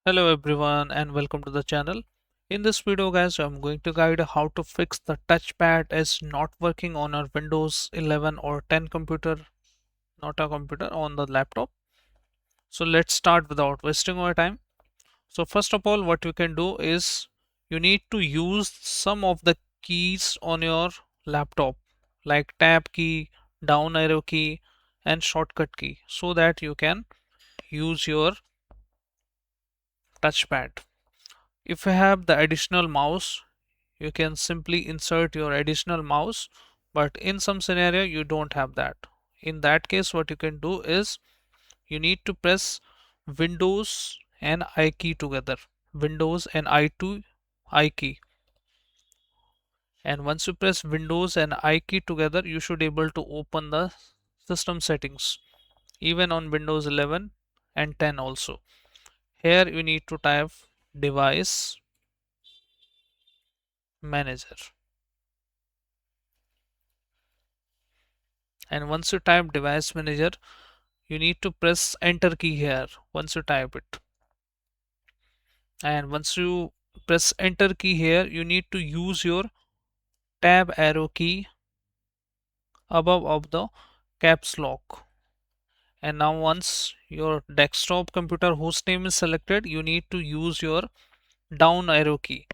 Hello everyone and welcome to the channel. In this video guys, I'm going to guide how to fix the touchpad is not working on our Windows 11 or 10 computer, not a computer, on the laptop. So let's start without wasting our time. So first of all, what you can do is you need to use some of the keys on your laptop like tab key, down arrow key and shortcut key so that you can use your touchpad. If you have the additional mouse, you can simply insert your additional mouse, but in some scenario you don't have that. In that case, what you can do is you need to press Windows and I key together, Windows and I key. And once you press Windows and I key together, you should able to open the system settings even on Windows 11 and 10 also. Here you need to type device manager. And once you type device manager, you need to press enter key here once you type it. And once you press enter key here, you need to use your tab arrow key above of the caps lock. And now once your desktop computer host name is selected, you need to use your down arrow key,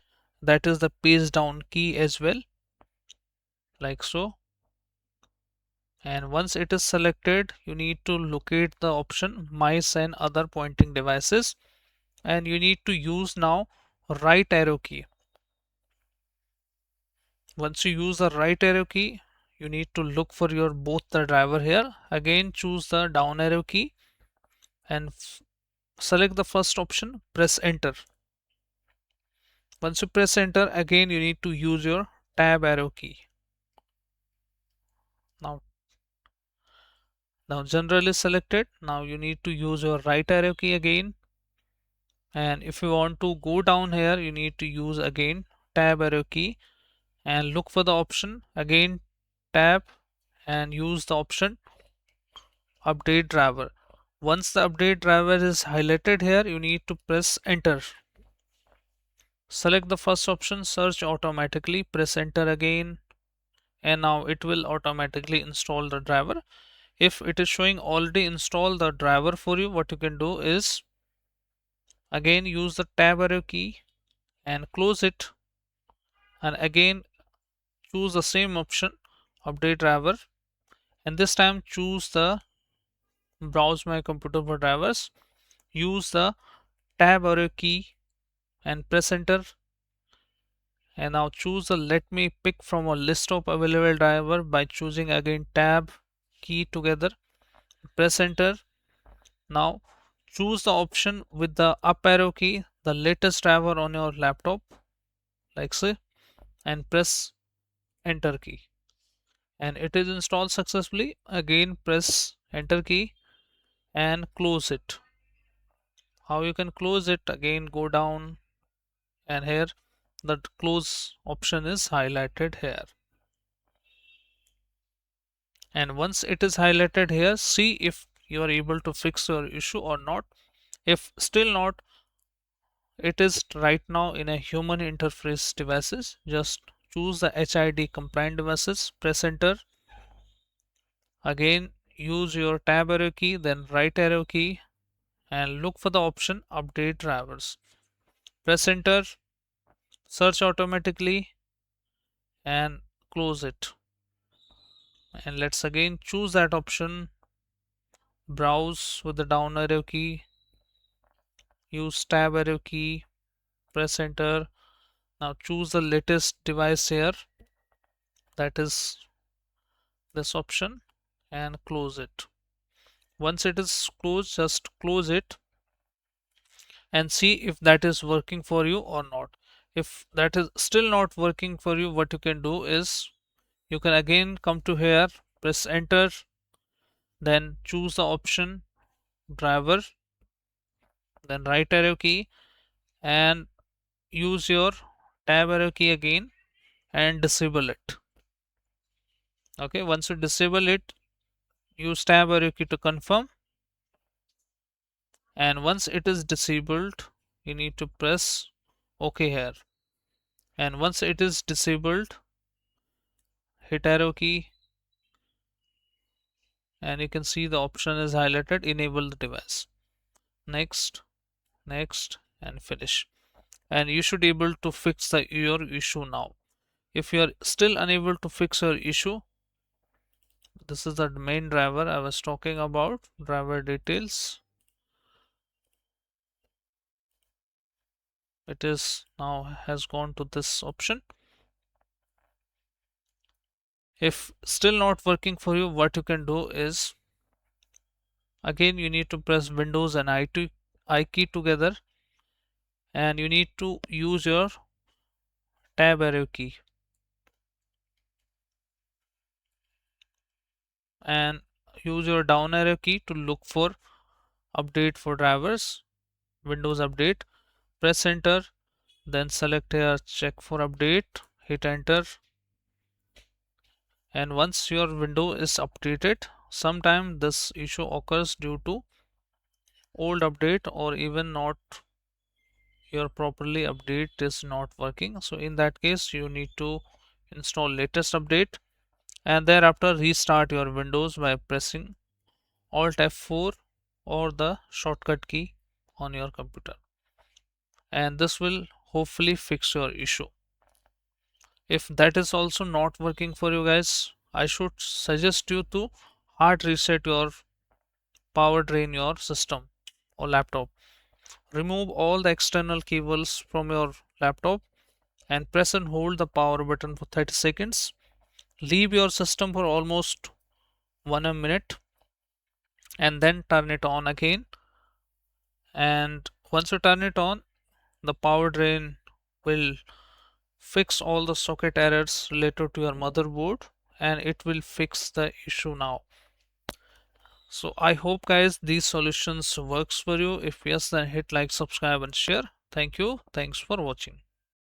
that is the page down key as well, like so. And once it is selected, you need to locate the option mice and other pointing devices, and you need to use now right arrow key. Once you use the right arrow key, you need to look for your both the driver here. Again choose the down arrow key and select the first option, press enter. Once you press enter, again you need to use your tab arrow key. Now general is selected. Now you need to use your right arrow key again, and if you want to go down here, you need to use again tab arrow key and look for the option, again tab, and use the option update driver. Once the update driver is highlighted here, you need to press enter. Select the first option, search automatically, press enter again, and now it will automatically install the driver. If it is showing already install the driver for you, what you can do is again use the tab arrow key and close it, and again choose the same option, update driver, and this time choose the browse my computer for drivers. Use the tab arrow key and press enter, and now choose the let me pick from a list of available driver by choosing again tab key together, press enter. Now choose the option with the up arrow key, the latest driver on your laptop, like so, and press enter key, and it is installed successfully. Again press enter key and close it. How you can close it? Again go down, and here the close option is highlighted here, and once it is highlighted here, see if you are able to fix your issue or not. If still not, it is right now in a human interface devices, just choose the HID compliant devices, press enter. Again use your tab arrow key, then right arrow key, and look for the option update drivers, press enter, search automatically, and close it. And let's again choose that option, browse with the down arrow key, use tab arrow key, press enter. Now choose the latest device here, that is this option, and close it. Once it is closed, just close it and see if that is working for you or not. If that is still not working for you, what you can do is you can again come to here, press enter, then choose the option driver, then right arrow key, and use your tab arrow key again and disable it. Okay, once you disable it, use tab arrow key to confirm, and once it is disabled, you need to press OK here, and once it is disabled, hit arrow key, and you can see the option is highlighted, enable the device. Next, next, and finish. And you should be able to fix your issue now. If you are still unable to fix your issue, this is the main driver I was talking about, driver details. It is now has gone to this option. If still not working for you, what you can do is, again you need to press Windows and I key together, and you need to use your tab arrow key, and use your down arrow key to look for update for drivers, Windows update. Press enter, then select here check for update, hit enter, and once your window is updated, sometime this issue occurs due to old update, or even not your properly update is not working. So in that case you need to install latest update, and thereafter restart your Windows by pressing Alt F4 or the shortcut key on your computer, and this will hopefully fix your issue. If that is also not working for you guys, I should suggest you to hard reset your power drain your system or laptop. Remove all the external cables from your laptop and press and hold the power button for 30 seconds. Leave your system for almost 1 minute and then turn it on again. And once you turn it on, the power drain will fix all the socket errors related to your motherboard, and it will fix the issue now. So I hope guys these solutions works for you. If yes, then hit like, subscribe and share. Thank you. Thanks for watching.